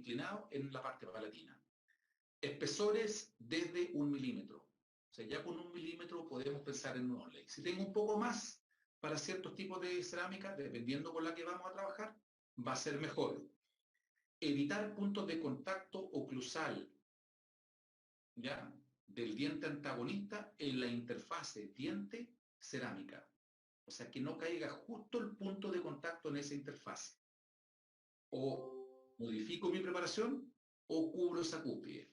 inclinado en la parte palatina. Espesores desde 1 milímetro. O sea, ya con 1 milímetro podemos pensar en un onlay. Si tengo un poco más para ciertos tipos de cerámica, dependiendo con la que vamos a trabajar, va a ser mejor. Evitar puntos de contacto oclusal, ¿ya?, del diente antagonista en la interfase diente-cerámica. O sea, que no caiga justo el punto de contacto en esa interfase. O modifico mi preparación o cubro esa cúspide.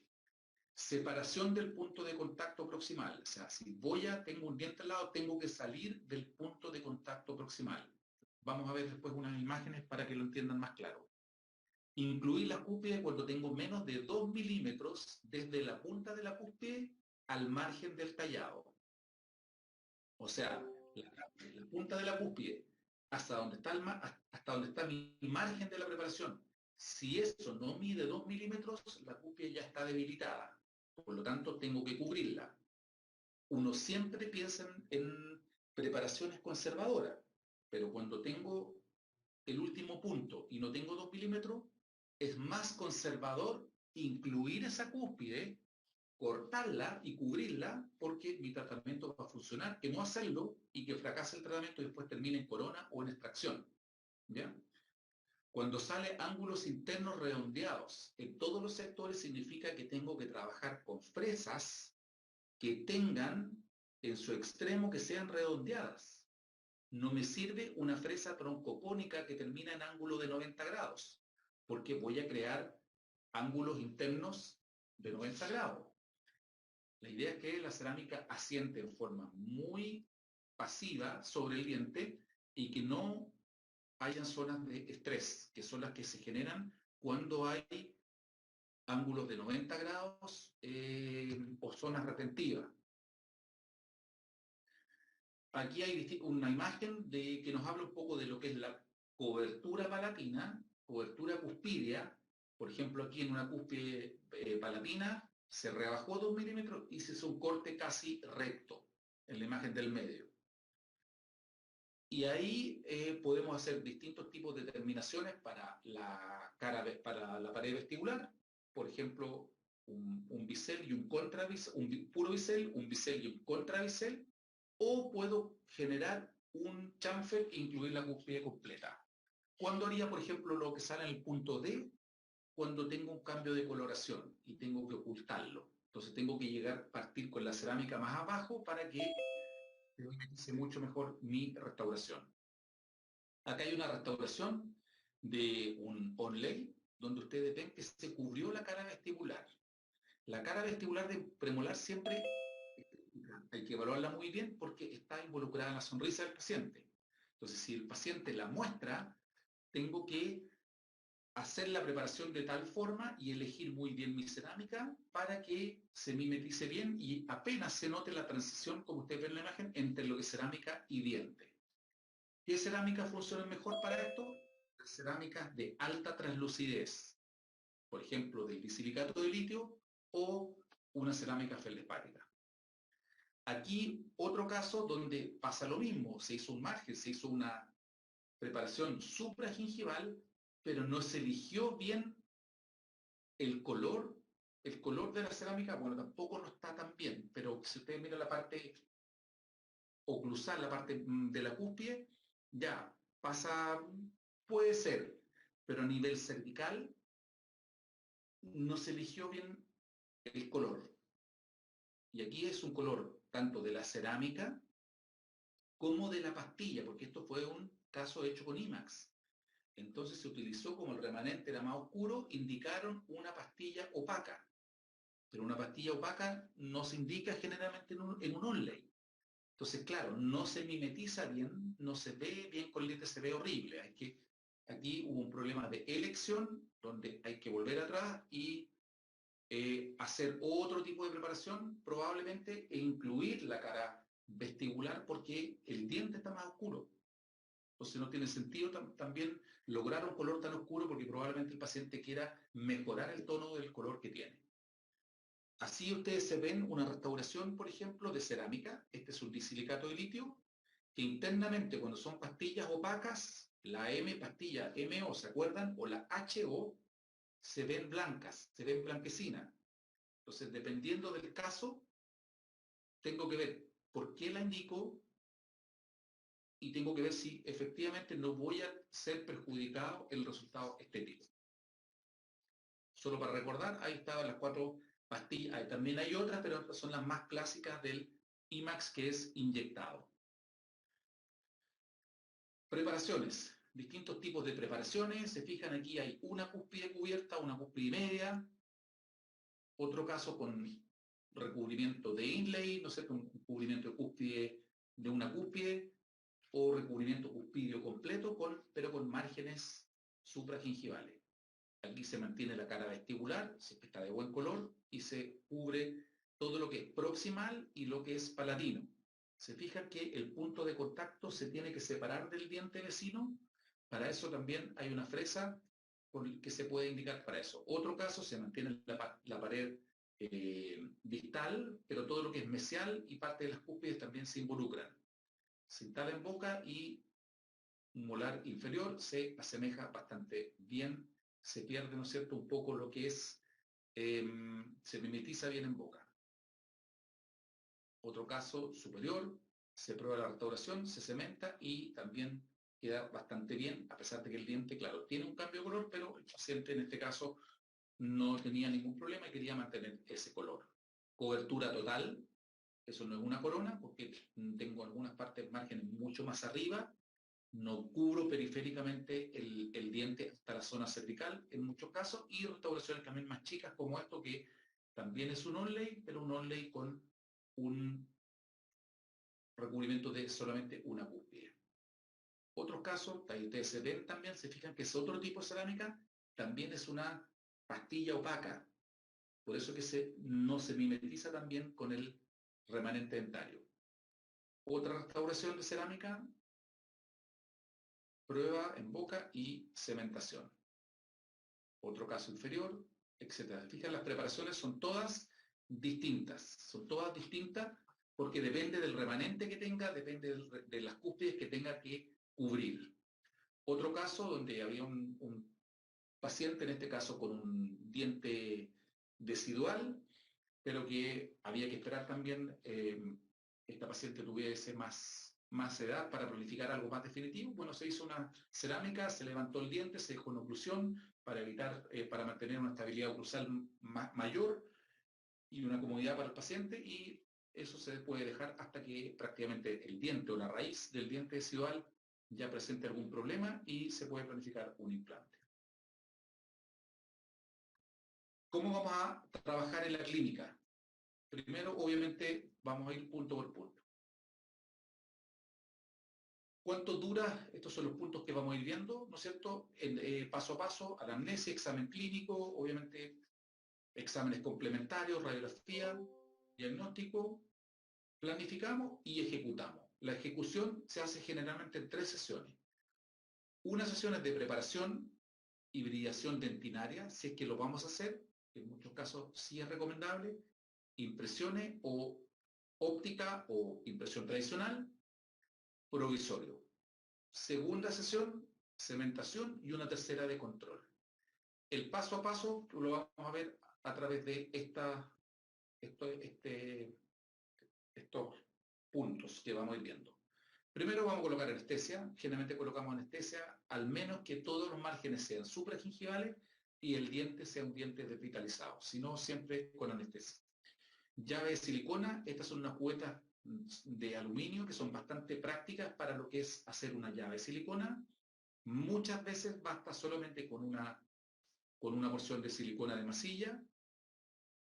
Separación del punto de contacto proximal. O sea, si tengo un diente al lado, tengo que salir del punto de contacto proximal. Vamos a ver después unas imágenes para que lo entiendan más claro. Incluir la cúspide cuando tengo menos de 2 milímetros desde la punta de la cúspide al margen del tallado. O sea, la punta de la cúspide hasta donde está mi margen de la preparación. Si eso no mide 2 milímetros, la cúspide ya está debilitada. Por lo tanto, tengo que cubrirla. Uno siempre piensa en preparaciones conservadoras, pero cuando tengo el último punto y no tengo 2 milímetros, es más conservador incluir esa cúspide, cortarla y cubrirla, porque mi tratamiento va a funcionar, que no hacerlo y que fracase el tratamiento y después termine en corona o en extracción. ¿Ya? Cuando sale ángulos internos redondeados en todos los sectores, significa que tengo que trabajar con fresas que tengan en su extremo que sean redondeadas. No me sirve una fresa troncocónica que termina en ángulo de 90 grados, porque voy a crear ángulos internos de 90 grados. La idea es que la cerámica asiente en forma muy pasiva sobre el diente y que no hayan zonas de estrés, que son las que se generan cuando hay ángulos de 90 grados o zonas retentivas. Aquí hay una imagen que nos habla un poco de lo que es la cobertura palatina, cobertura cuspidea. Por ejemplo, aquí en una cúspide palatina se rebajó 2 milímetros y se hizo un corte casi recto en la imagen del medio. Y ahí podemos hacer distintos tipos de terminaciones para para la pared vestibular. Por ejemplo, un bisel y un contrabisel, un puro bisel, un bisel y un contrabisel. O puedo generar un chamfer e incluir la cúspide completa. ¿Cuándo haría, por ejemplo, lo que sale en el punto D? Cuando tengo un cambio de coloración y tengo que ocultarlo. Entonces tengo que partir con la cerámica más abajo para que se mucho mejor mi restauración. Acá hay una restauración de un onlay donde ustedes ven que se cubrió la cara vestibular. La cara vestibular de premolar siempre hay que evaluarla muy bien porque está involucrada en la sonrisa del paciente. Entonces, si el paciente la muestra, tengo que hacer la preparación de tal forma y elegir muy bien mi cerámica para que se mimetice bien y apenas se note la transición, como ustedes ven en la imagen, entre lo que es cerámica y diente. ¿Qué cerámica funciona mejor para esto? Las cerámicas de alta translucidez, por ejemplo, del bisilicato de litio o una cerámica feldespática. Aquí otro caso donde pasa lo mismo, se hizo un margen, se hizo una preparación supragingival, pero no se eligió bien el color de la cerámica, bueno, tampoco no está tan bien, pero si ustedes miran la parte oclusal, la parte de la cúspide, ya pasa, puede ser, pero a nivel cervical no se eligió bien el color. Y aquí es un color tanto de la cerámica como de la pastilla, porque esto fue un caso hecho con IMAX. Entonces se utilizó, como el remanente era más oscuro, indicaron una pastilla opaca. Pero una pastilla opaca no se indica generalmente en un onlay. Entonces, claro, no se mimetiza bien, no se ve bien con lente, se ve horrible. Aquí hubo un problema de elección, donde hay que volver atrás y hacer otro tipo de preparación, probablemente, e incluir la cara vestibular, porque el diente está más oscuro. Entonces no tiene sentido también lograr un color tan oscuro porque probablemente el paciente quiera mejorar el tono del color que tiene. Así ustedes se ven una restauración, por ejemplo, de cerámica. Este es un disilicato de litio, que internamente cuando son pastillas opacas, la pastilla MO, ¿se acuerdan? O la HO, se ven blancas, se ven blanquecinas. Entonces, dependiendo del caso, tengo que ver por qué la indico y tengo que ver si efectivamente no voy a ser perjudicado el resultado estético. Solo para recordar, ahí estaban las 4 pastillas. También hay otras, pero son las más clásicas del IMAX, que es inyectado. Preparaciones. Distintos tipos de preparaciones. Se fijan aquí, hay una cúspide cubierta, una cúspide media. Otro caso con recubrimiento de inlay, ¿no es cierto? Un cubrimiento de cúspide de una cúspide, o recubrimiento cuspideo completo, pero con márgenes supragingivales. Aquí se mantiene la cara vestibular, si está de buen color, y se cubre todo lo que es proximal y lo que es palatino. Se fijan que el punto de contacto se tiene que separar del diente vecino. Para eso también hay una fresa que se puede indicar para eso. Otro caso, se mantiene la pared distal, pero todo lo que es mesial y parte de las cúspides también se involucran. Se instala en boca y un molar inferior se asemeja bastante bien, se pierde, ¿no es cierto?, un poco lo que es, se mimetiza bien en boca. Otro caso superior, se prueba la restauración, se cementa y también queda bastante bien, a pesar de que el diente, claro, tiene un cambio de color, pero el paciente en este caso no tenía ningún problema y quería mantener ese color. Cobertura total, eso no es una corona, porque tengo algunas partes márgenes mucho más arriba, no cubro periféricamente el diente hasta la zona cervical en muchos casos, y restauraciones también más chicas como esto, que también es un onlay, pero un onlay con un recubrimiento de solamente una cúspide. Otros casos, ahí ustedes se ven también, se fijan que es otro tipo de cerámica, también es una pastilla opaca, por eso que no se mimetiza también con el remanente dentario. Otra restauración de cerámica, prueba en boca y cementación. Otro caso inferior, etc. Fíjense, las preparaciones son todas distintas, porque depende del remanente que tenga, depende de las cúspides que tenga que cubrir. Otro caso donde había un paciente, en este caso con un diente decidual, pero que había que esperar también esta paciente tuviese más edad para planificar algo más definitivo. Bueno, se hizo una cerámica, se levantó el diente, se dejó una oclusión para evitar, para mantener una estabilidad oclusal mayor y una comodidad para el paciente, y eso se puede dejar hasta que prácticamente el diente o la raíz del diente decidual ya presente algún problema y se puede planificar un implante. ¿Cómo vamos a trabajar en la clínica? Primero, obviamente, vamos a ir punto por punto. ¿Cuánto dura? Estos son los puntos que vamos a ir viendo, ¿no es cierto? Paso a paso, anamnesia, examen clínico, obviamente exámenes complementarios, radiografía, diagnóstico, planificamos y ejecutamos. La ejecución se hace generalmente en 3 sesiones. Una sesión es de preparación, hibridación dentinaria, si es que lo vamos a hacer, en muchos casos sí es recomendable, impresiones o óptica o impresión tradicional, provisorio. Segunda sesión, cementación, y una tercera de control. El paso a paso lo vamos a ver a través de estos puntos que vamos a ir viendo. Primero vamos a colocar anestesia. Generalmente colocamos anestesia al menos que todos los márgenes sean supragingivales y el diente sea un diente desvitalizado, si no, siempre con anestesia. Llave de silicona, estas son unas cubetas de aluminio que son bastante prácticas para lo que es hacer una llave de silicona. Muchas veces basta solamente con una porción de silicona de masilla.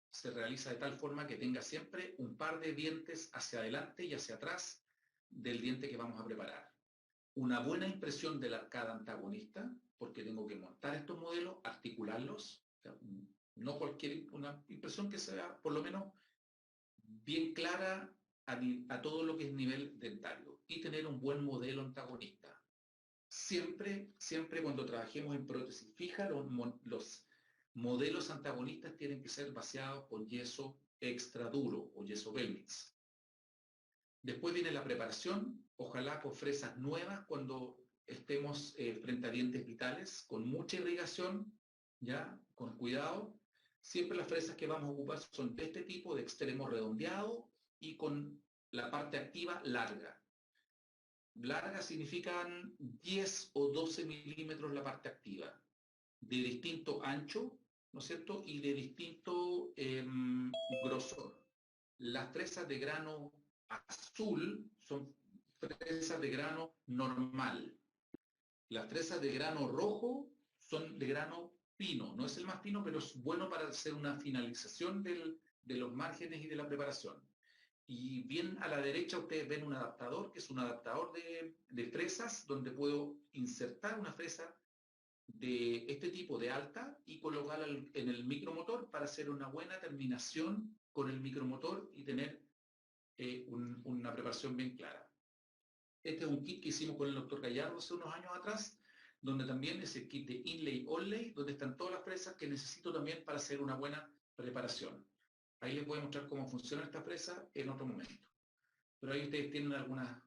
Se realiza de tal forma que tenga siempre un par de dientes hacia adelante y hacia atrás del diente que vamos a preparar. Una buena impresión de la arcada antagonista, porque tengo que montar estos modelos, articularlos, o sea, no una impresión que sea por lo menos bien clara a todo lo que es nivel dentario, y tener un buen modelo antagonista. Siempre cuando trabajemos en prótesis fija, los modelos antagonistas tienen que ser vaciados con yeso extra duro o yeso Belmix. Después viene la preparación, ojalá con fresas nuevas cuando estemos frente a dientes vitales, con mucha irrigación, ¿ya? con cuidado. Siempre las fresas que vamos a ocupar son de este tipo, de extremo redondeado y con la parte activa larga. Larga significan 10 o 12 milímetros la parte activa, de distinto ancho, ¿no es cierto? Y de distinto grosor. Las fresas de grano azul son fresas de grano normal. Las fresas de grano rojo son de grano fino. No es el más fino, pero es bueno para hacer una finalización de los márgenes y de la preparación. Y bien a la derecha ustedes ven un adaptador, que es un adaptador de fresas, donde puedo insertar una fresa de este tipo de alta y colocarla en el micromotor para hacer una buena terminación con el micromotor y tener una preparación bien clara. Este es un kit que hicimos con el doctor Gallardo hace unos años atrás, donde también es el kit de inlay onlay, donde están todas las fresas que necesito también para hacer una buena preparación. Ahí les voy a mostrar cómo funciona esta fresa en otro momento. Pero ahí ustedes tienen alguna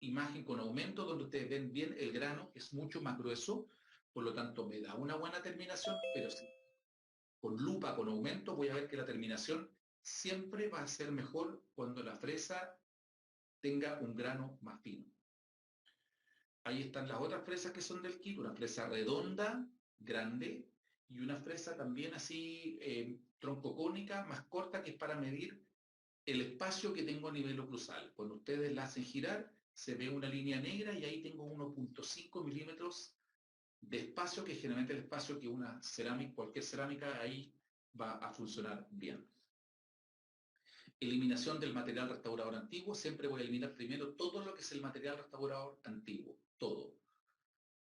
imagen con aumento, donde ustedes ven bien el grano, que es mucho más grueso, por lo tanto me da una buena terminación, pero si con lupa, con aumento, voy a ver que la terminación siempre va a ser mejor cuando la fresa tenga un grano más fino. Ahí están las otras fresas que son del kit, una fresa redonda, grande, y una fresa también así troncocónica, más corta, que es para medir el espacio que tengo a nivel oclusal. Cuando ustedes la hacen girar, se ve una línea negra y ahí tengo 1.5 milímetros de espacio, que es generalmente el espacio que una cerámica, cualquier cerámica, ahí va a funcionar bien. Eliminación del material restaurador antiguo. Siempre voy a eliminar primero todo lo que es el material restaurador antiguo, todo.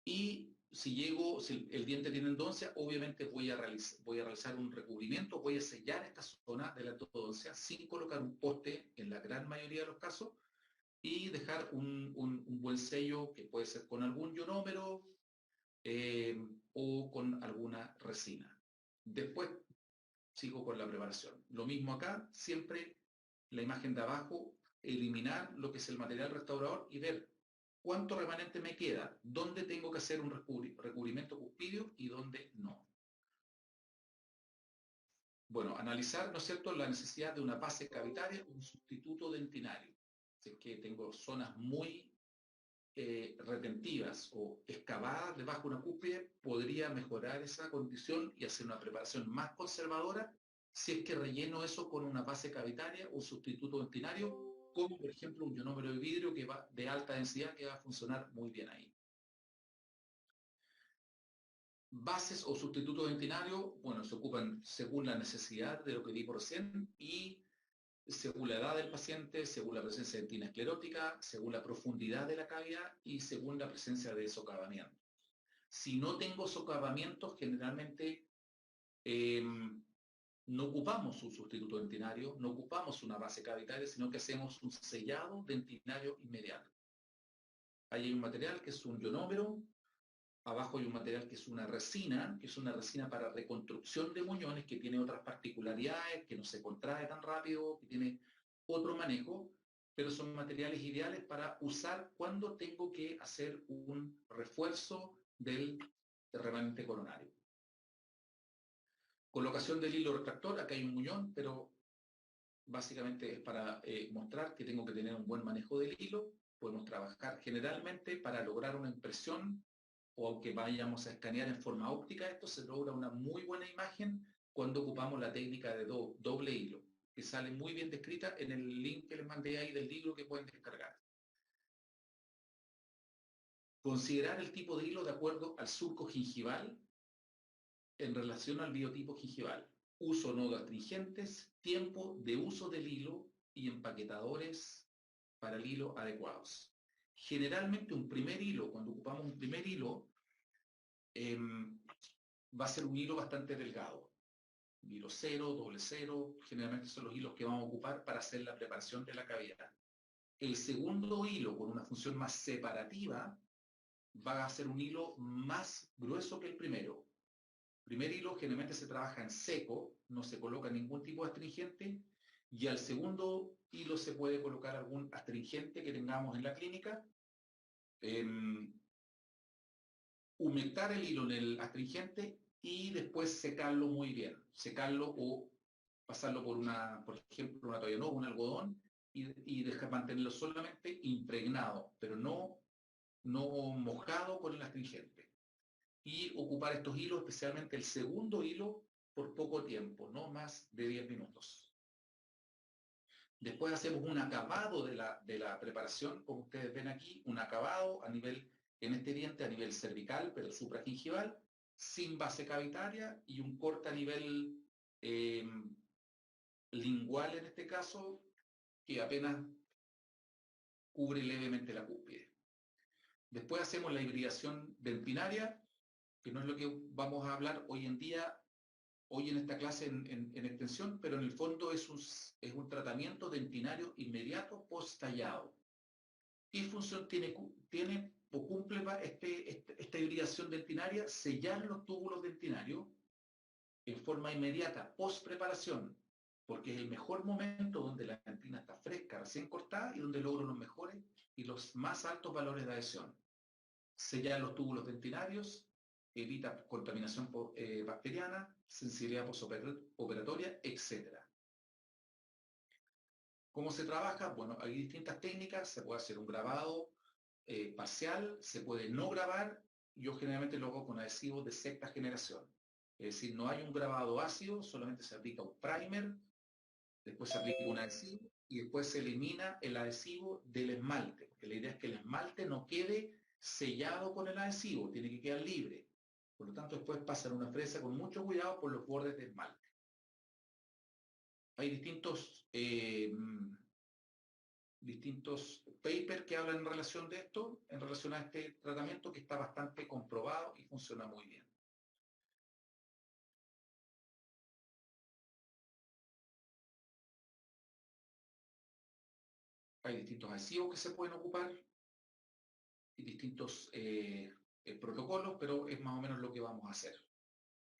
Y si el diente tiene endodoncia, obviamente voy a realizar un recubrimiento, voy a sellar esta zona de la endodoncia sin colocar un poste en la gran mayoría de los casos y dejar un buen sello, que puede ser con algún ionómero o con alguna resina. Después sigo con la preparación. Lo mismo acá, siempre la imagen de abajo, eliminar lo que es el material restaurador y ver cuánto remanente me queda, dónde tengo que hacer un recubrimiento cuspidio y dónde no. Bueno, analizar, ¿no es cierto?, la necesidad de una base cavitaria, un sustituto dentinario. Si es que tengo zonas muy retentivas o excavadas debajo de una cúspide, podría mejorar esa condición y hacer una preparación más conservadora si es que relleno eso con una base cavitaria o sustituto dentinario, como por ejemplo un ionómero de vidrio que va de alta densidad, que va a funcionar muy bien ahí. Bases o sustitutos dentinarios, bueno, se ocupan según la necesidad de lo que di por recién y según la edad del paciente, según la presencia de dentina esclerótica, según la profundidad de la cavidad y según la presencia de socavamiento. Si no tengo socavamientos, generalmente no ocupamos un sustituto dentinario, no ocupamos una base cavitaria, sino que hacemos un sellado dentinario inmediato. Ahí hay un material que es un ionómero, abajo hay un material que es una resina para reconstrucción de muñones, que tiene otras particularidades, que no se contrae tan rápido, que tiene otro manejo, pero son materiales ideales para usar cuando tengo que hacer un refuerzo del remanente coronario. Colocación del hilo retractor, acá hay un muñón, pero básicamente es para mostrar que tengo que tener un buen manejo del hilo. Podemos trabajar generalmente para lograr una impresión, o aunque vayamos a escanear en forma óptica, esto se logra una muy buena imagen cuando ocupamos la técnica de doble hilo, que sale muy bien descrita en el link que les mandé ahí del libro que pueden descargar. Considerar el tipo de hilo de acuerdo al surco gingival en relación al biotipo gingival. Uso no astringentes, tiempo de uso del hilo y empaquetadores para el hilo adecuados. Generalmente un primer hilo, cuando ocupamos un primer hilo, va a ser un hilo bastante delgado. Hilo 0, doble 0, generalmente son los hilos que vamos a ocupar para hacer la preparación de la cavidad. El segundo hilo, con una función más separativa, va a ser un hilo más grueso que el primero. Primer hilo generalmente se trabaja en seco, no se coloca ningún tipo de astringente, y al segundo hilo se puede colocar algún astringente que tengamos en la clínica. Humectar el hilo en el astringente y después secarlo muy bien, secarlo o pasarlo por ejemplo, una toalla, no, un algodón, y dejar mantenerlo solamente impregnado, pero no mojado con el astringente. Y ocupar estos hilos, especialmente el segundo hilo, por poco tiempo, no más de 10 minutos. Después hacemos un acabado de la preparación, como ustedes ven aquí, un acabado a nivel, en este diente a nivel cervical, pero supragingival, sin base cavitaria y un corte a nivel eh, lingual en este caso, que apenas cubre levemente la cúspide. Después hacemos la hibridación dentinaria, que no es lo que vamos a hablar hoy en día, hoy en esta clase en extensión, pero en el fondo es un tratamiento dentinario inmediato post-tallado. ¿Qué función tiene o cumple esta hibridación dentinaria? Sellar los túbulos dentinarios en forma inmediata, post-preparación, porque es el mejor momento donde la dentina está fresca, recién cortada, y donde logro los mejores y los más altos valores de adhesión. Sellar los túbulos dentinarios, evita contaminación bacteriana, sensibilidad postoperatoria, etc. ¿Cómo se trabaja? Bueno, hay distintas técnicas, se puede hacer un grabado parcial, se puede no grabar, yo generalmente lo hago con adhesivos de sexta generación. Es decir, no hay un grabado ácido, solamente se aplica un primer, después se aplica un adhesivo y después se elimina el adhesivo del esmalte, porque la idea es que el esmalte no quede sellado con el adhesivo, tiene que quedar libre. Por lo tanto, después pasan una fresa con mucho cuidado por los bordes de esmalte. Hay distintos papers que hablan en relación de esto, en relación a este tratamiento que está bastante comprobado y funciona muy bien. Hay distintos adhesivos que se pueden ocupar y distintos protocolos, pero es más o menos lo que vamos a hacer.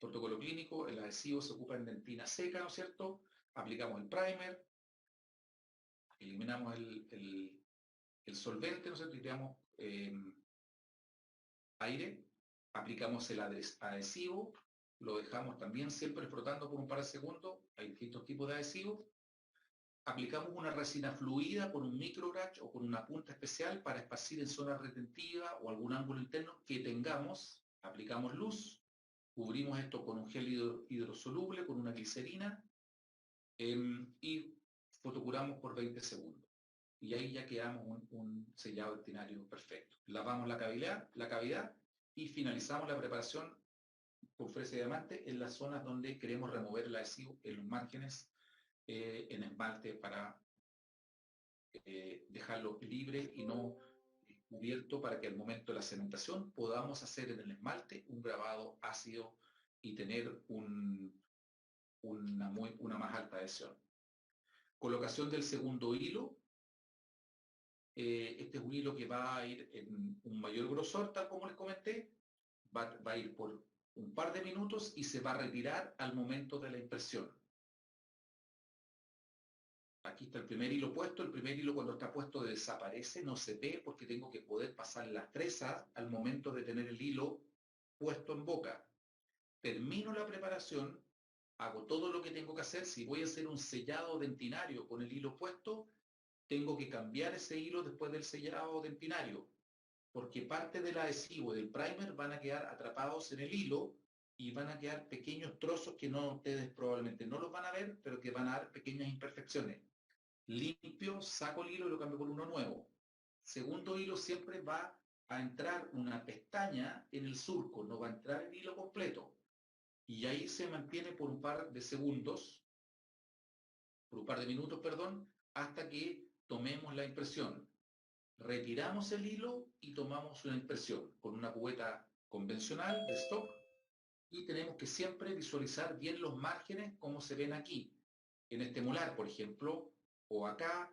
Protocolo clínico, el adhesivo se ocupa en dentina seca, ¿no es cierto? Aplicamos el primer, eliminamos el solvente, ¿no es cierto? Y tiramos aire, aplicamos el adhesivo, lo dejamos también siempre frotando por un par de segundos, hay distintos tipos de adhesivos, aplicamos una resina fluida con un microbrush o con una punta especial para esparcir en zonas retentivas o algún ángulo interno que tengamos, aplicamos luz, cubrimos esto con un gel hidrosoluble, con una glicerina, y fotocuramos por 20 segundos. Y ahí ya quedamos un sellado dentinario perfecto. Lavamos la cavidad y finalizamos la preparación con fresa y diamante en las zonas donde queremos remover el adhesivo, en los márgenes, en esmalte para dejarlo libre y no cubierto para que al momento de la cementación podamos hacer en el esmalte un grabado ácido y tener una más alta adhesión. Colocación del segundo hilo. Este es un hilo que va a ir en un mayor grosor, tal como les comenté. Va a ir por un par de minutos y se va a retirar al momento de la impresión. Aquí está el primer hilo puesto. El primer hilo cuando está puesto desaparece, no se ve porque tengo que poder pasar la fresa al momento de tener el hilo puesto en boca. Termino la preparación, hago todo lo que tengo que hacer. Si voy a hacer un sellado dentinario con el hilo puesto, tengo que cambiar ese hilo después del sellado dentinario, porque parte del adhesivo y del primer van a quedar atrapados en el hilo y van a quedar pequeños trozos que ustedes probablemente no los van a ver, pero que van a dar pequeñas imperfecciones. Limpio, saco el hilo y lo cambio por uno nuevo. Segundo hilo siempre va a entrar una pestaña en el surco, no va a entrar el hilo completo. Y ahí se mantiene por un par de segundos, por un par de minutos, perdón, hasta que tomemos la impresión. Retiramos el hilo y tomamos una impresión con una cubeta convencional de stock y tenemos que siempre visualizar bien los márgenes como se ven aquí, en este molar, por ejemplo, o acá,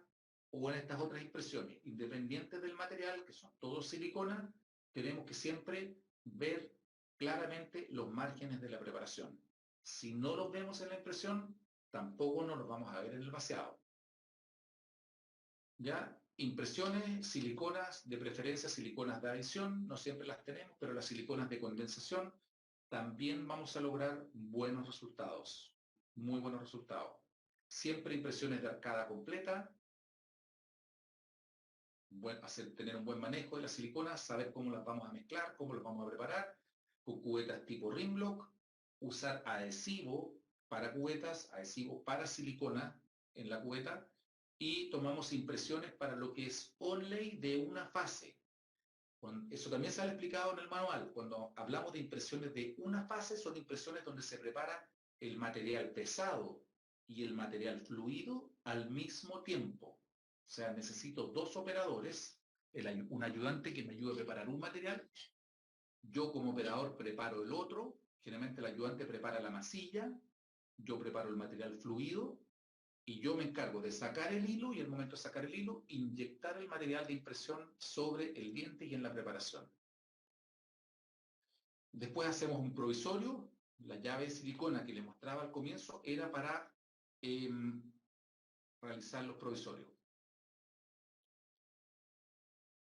o en estas otras impresiones. Independientes del material, que son todos silicona, tenemos que siempre ver claramente los márgenes de la preparación. Si no los vemos en la impresión, tampoco nos los vamos a ver en el vaciado. ¿Ya? Impresiones, siliconas, de preferencia siliconas de adición, no siempre las tenemos, pero las siliconas de condensación también vamos a lograr buenos resultados, muy buenos resultados. Siempre impresiones de arcada completa, tener un buen manejo de la silicona, saber cómo las vamos a mezclar, cómo las vamos a preparar, con cubetas tipo Rimlock, usar adhesivo para cubetas, adhesivo para silicona en la cubeta, y tomamos impresiones para lo que es onlay de una fase. Eso también se ha explicado en el manual. Cuando hablamos de impresiones de una fase, son impresiones donde se prepara el material pesado y el material fluido al mismo tiempo. O sea, necesito dos operadores, un ayudante que me ayude a preparar un material, yo como operador preparo el otro, generalmente el ayudante prepara la masilla, yo preparo el material fluido y yo me encargo de sacar el hilo y al momento de sacar el hilo, inyectar el material de impresión sobre el diente y en la preparación. Después hacemos un provisorio. La llave de silicona que le mostraba al comienzo era para realizar los provisorios.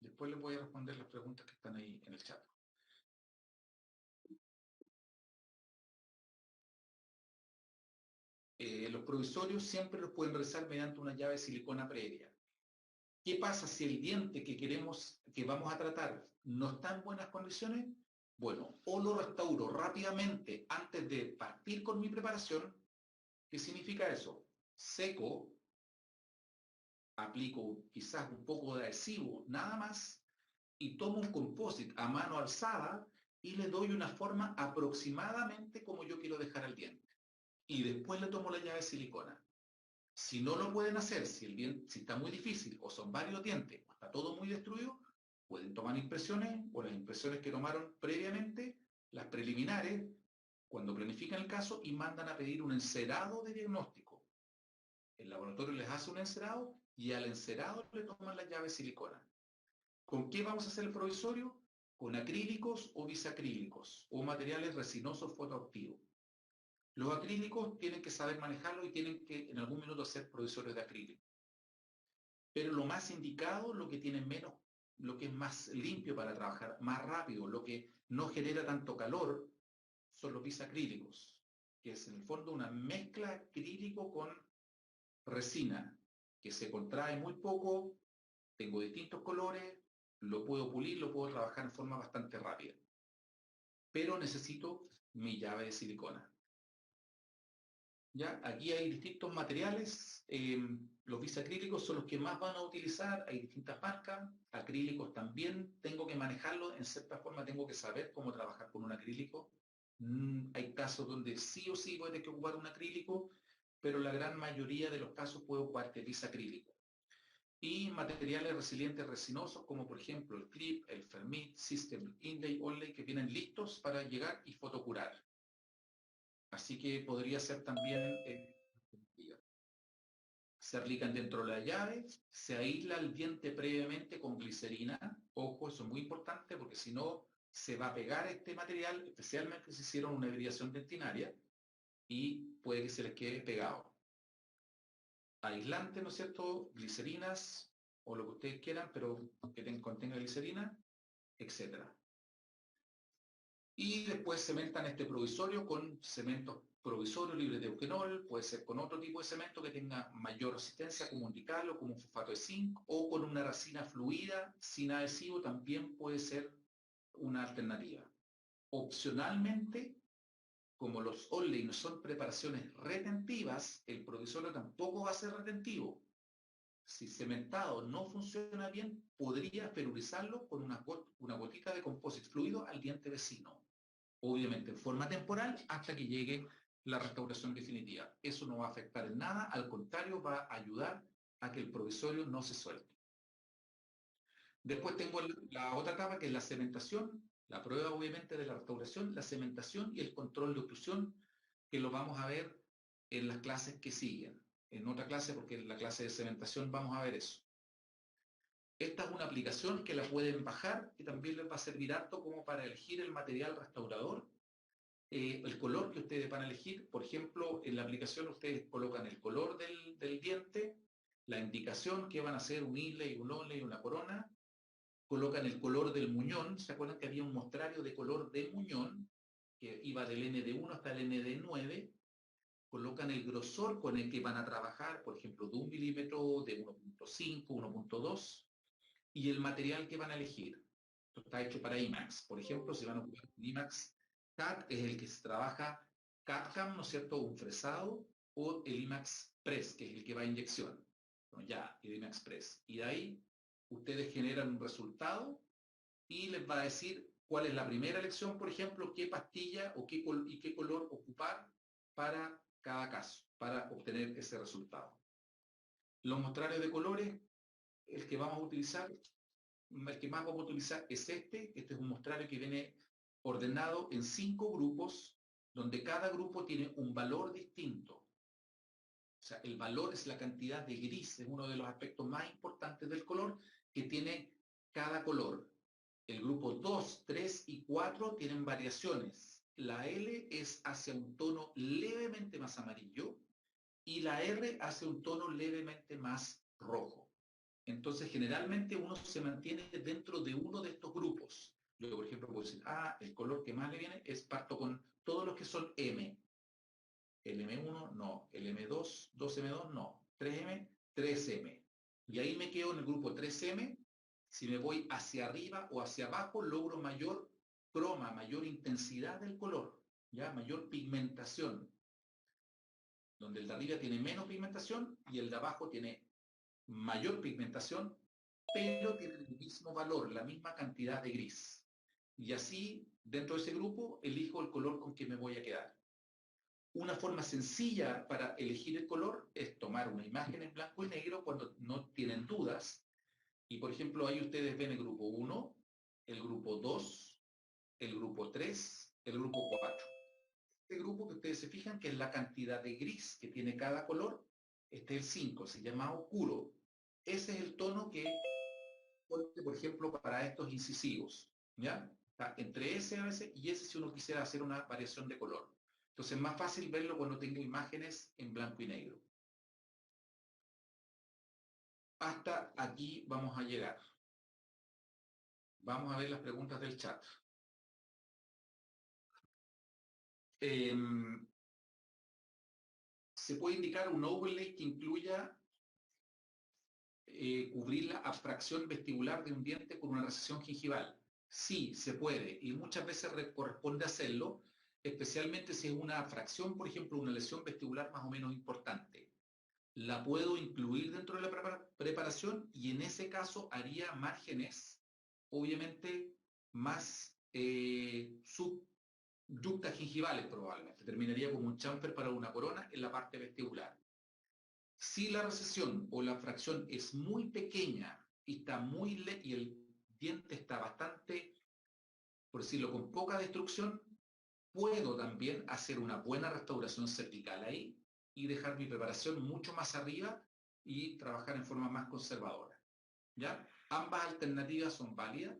Después les voy a responder las preguntas que están ahí en el chat. Los provisorios siempre los pueden realizar mediante una llave de silicona previa. ¿Qué pasa si el diente que vamos a tratar no está en buenas condiciones? Bueno, o lo restauro rápidamente antes de partir con mi preparación. ¿Qué significa eso? Seco, aplico quizás un poco de adhesivo, nada más, y tomo un composite a mano alzada y le doy una forma aproximadamente como yo quiero dejar el diente. Y después le tomo la llave de silicona. Si no lo pueden hacer, si está muy difícil o son varios dientes o está todo muy destruido, pueden tomar impresiones o las impresiones que tomaron previamente, las preliminares, cuando planifican el caso y mandan a pedir un encerado de diagnóstico. El laboratorio les hace un encerado y al encerado le toman la llave de silicona. ¿Con qué vamos a hacer el provisorio? Con acrílicos o bisacrílicos o materiales resinosos fotoactivos. Los acrílicos tienen que saber manejarlo y tienen que en algún minuto hacer provisorios de acrílico. Pero lo más indicado, lo que tiene menos, lo que es más limpio para trabajar, más rápido, lo que no genera tanto calor, son los bisacrílicos, que es en el fondo una mezcla acrílico con resina, que se contrae muy poco, tengo distintos colores, lo puedo pulir, lo puedo trabajar en forma bastante rápida. Pero necesito mi llave de silicona. ¿Ya? Aquí hay distintos materiales, los bisacrílicos son los que más van a utilizar, hay distintas marcas, acrílicos también tengo que manejarlo, en cierta forma tengo que saber cómo trabajar con un acrílico. Hay casos donde sí o sí voy a tener que ocupar un acrílico, pero la gran mayoría de los casos puedo ocupar el bisacrílico. Y materiales resilientes resinosos, como por ejemplo el clip, el Fermit, System, Inlay, Onlay, que vienen listos para llegar y fotocurar. Así que podría ser también, se aplican dentro de la llave, se aísla el diente previamente con glicerina. Ojo, eso es muy importante porque si no se va a pegar este material, especialmente si hicieron una hibridación dentinaria y puede que se les quede pegado. Aislante, ¿no es cierto? Glicerinas o lo que ustedes quieran, pero que contenga glicerina, etc. Y después cementan este provisorio con cementos provisorios libres de eugenol, puede ser con otro tipo de cemento que tenga mayor resistencia, como un dical o como un fosfato de zinc, o con una resina fluida sin adhesivo, también puede ser una alternativa. Opcionalmente, como los onlay no son preparaciones retentivas, el provisorio tampoco va a ser retentivo. Si cementado no funciona bien, podría ferurizarlo con una gotita de composite fluido al diente vecino. Obviamente en forma temporal hasta que llegue la restauración definitiva. Eso no va a afectar en nada, al contrario, va a ayudar a que el provisorio no se suelte. Después tengo la otra etapa que es la cementación, la prueba obviamente de la restauración, la cementación y el control de oclusión, que lo vamos a ver en las clases que siguen. En otra clase, porque en la clase de cementación vamos a ver eso. Esta es una aplicación que la pueden bajar, que también les va a servir harto como para elegir el material restaurador. El color que ustedes van a elegir, por ejemplo, en la aplicación ustedes colocan el color del diente, la indicación que van a hacer un inlay, un onlay, una corona, colocan el color del muñón, ¿se acuerdan que había un mostrario de color de muñón? que iba del ND1 hasta el ND9, colocan el grosor con el que van a trabajar, por ejemplo, de 1 milímetro, de 1.5, 1.2, y el material que van a elegir. Esto está hecho para IMAX. Por ejemplo, si van a ocupar un IMAX CAD, es el que se trabaja CAD-CAM, ¿no es cierto?, un fresado, o el IMAX Press, que es el que va a inyección. Bueno, ya, el IMAX Press. Y de ahí ustedes generan un resultado y les va a decir cuál es la primera elección, por ejemplo, qué pastilla o qué color ocupar para cada caso, para obtener ese resultado. Los muestrarios de colores, el que vamos a utilizar, el que más vamos a utilizar es este. Este es un muestrario que viene ordenado en 5 grupos, donde cada grupo tiene un valor distinto. O sea, el valor es la cantidad de gris, es uno de los aspectos más importantes del color que tiene cada color. El grupo 2, 3 y 4 tienen variaciones. La L es hacia un tono levemente más amarillo y la R hacia un tono levemente más rojo. Entonces, generalmente uno se mantiene dentro de uno de estos grupos. Yo, por ejemplo, puedo decir, el color que más le viene es parto con todos los que son M. El M1, no. El M2, 2M2, no. 3M, 3M. Y ahí me quedo en el grupo 3M. Si me voy hacia arriba o hacia abajo, logro mayor croma, mayor intensidad del color, ¿ya? Mayor pigmentación. Donde el de arriba tiene menos pigmentación y el de abajo tiene mayor pigmentación, pero tiene el mismo valor, la misma cantidad de gris. Y así, dentro de ese grupo, elijo el color con que me voy a quedar. Una forma sencilla para elegir el color es tomar una imagen en blanco y negro cuando no tienen dudas. Y por ejemplo, ahí ustedes ven el grupo 1, el grupo 2, el grupo 3, el grupo 4. Este grupo que ustedes se fijan que es la cantidad de gris que tiene cada color, este es el 5, se llama oscuro. Ese es el tono que, por ejemplo, para estos incisivos, ¿ya? Está entre ese a veces y ese si uno quisiera hacer una variación de color. Entonces es más fácil verlo cuando tengo imágenes en blanco y negro. Hasta aquí vamos a llegar. Vamos a ver las preguntas del chat. Se puede indicar un overlay que incluya cubrir la abstracción vestibular de un diente con una recesión gingival. Sí, se puede, y muchas veces corresponde hacerlo, especialmente si es una fracción, por ejemplo, una lesión vestibular más o menos importante. La puedo incluir dentro de la preparación y en ese caso haría márgenes, obviamente, más subyuctas gingivales probablemente. Terminaría como un chamfer para una corona en la parte vestibular. Si la recesión o la fracción es muy pequeña y y el diente está bastante, por decirlo, con poca destrucción, puedo también hacer una buena restauración cervical ahí y dejar mi preparación mucho más arriba y trabajar en forma más conservadora. ¿Ya? Ambas alternativas son válidas,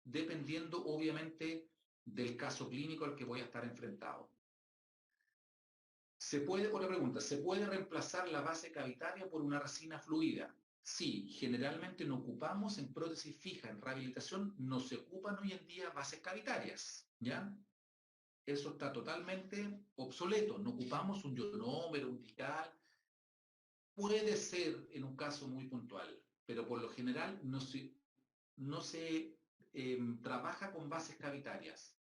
dependiendo obviamente del caso clínico al que voy a estar enfrentado. Otra pregunta, ¿se puede reemplazar la base cavitaria por una resina fluida? Sí, generalmente no ocupamos en prótesis fija, en rehabilitación no se ocupan hoy en día bases cavitarias, ¿ya? Eso está totalmente obsoleto, no ocupamos un ionómero, un discal, puede ser en un caso muy puntual, pero por lo general no se trabaja con bases cavitarias.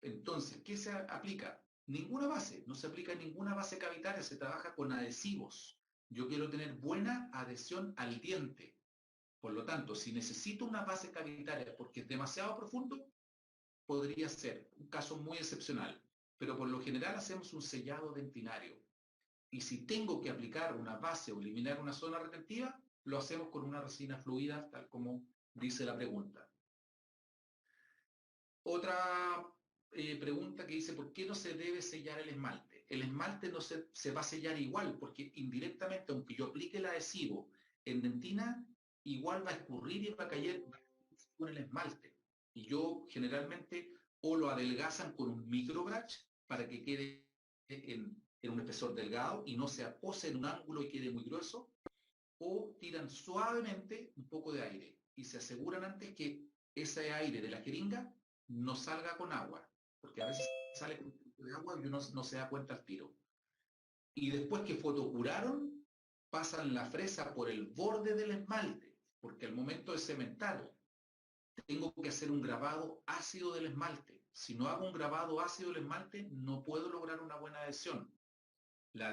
Entonces, ¿qué se aplica? Ninguna base, no se aplica ninguna base cavitaria, se trabaja con adhesivos. Yo quiero tener buena adhesión al diente. Por lo tanto, si necesito una base cavitaria porque es demasiado profundo, podría ser un caso muy excepcional. Pero por lo general hacemos un sellado dentinario. Y si tengo que aplicar una base o eliminar una zona retentiva, lo hacemos con una resina fluida, tal como dice la pregunta. Otra pregunta que dice, ¿por qué no se debe sellar el esmalte? El esmalte no se va a sellar igual, porque indirectamente, aunque yo aplique el adhesivo en dentina, igual va a escurrir y va a caer con el esmalte. Y yo generalmente o lo adelgazan con un microbrush para que quede en un espesor delgado y no se apose en un ángulo y quede muy grueso, o tiran suavemente un poco de aire y se aseguran antes que ese aire de la jeringa no salga con agua, porque a veces sale con un poquito de agua y uno no se da cuenta al tiro. Y después que fotocuraron, pasan la fresa por el borde del esmalte, porque al momento de cementar, tengo que hacer un grabado ácido del esmalte. Si no hago un grabado ácido del esmalte, no puedo lograr una buena adhesión. La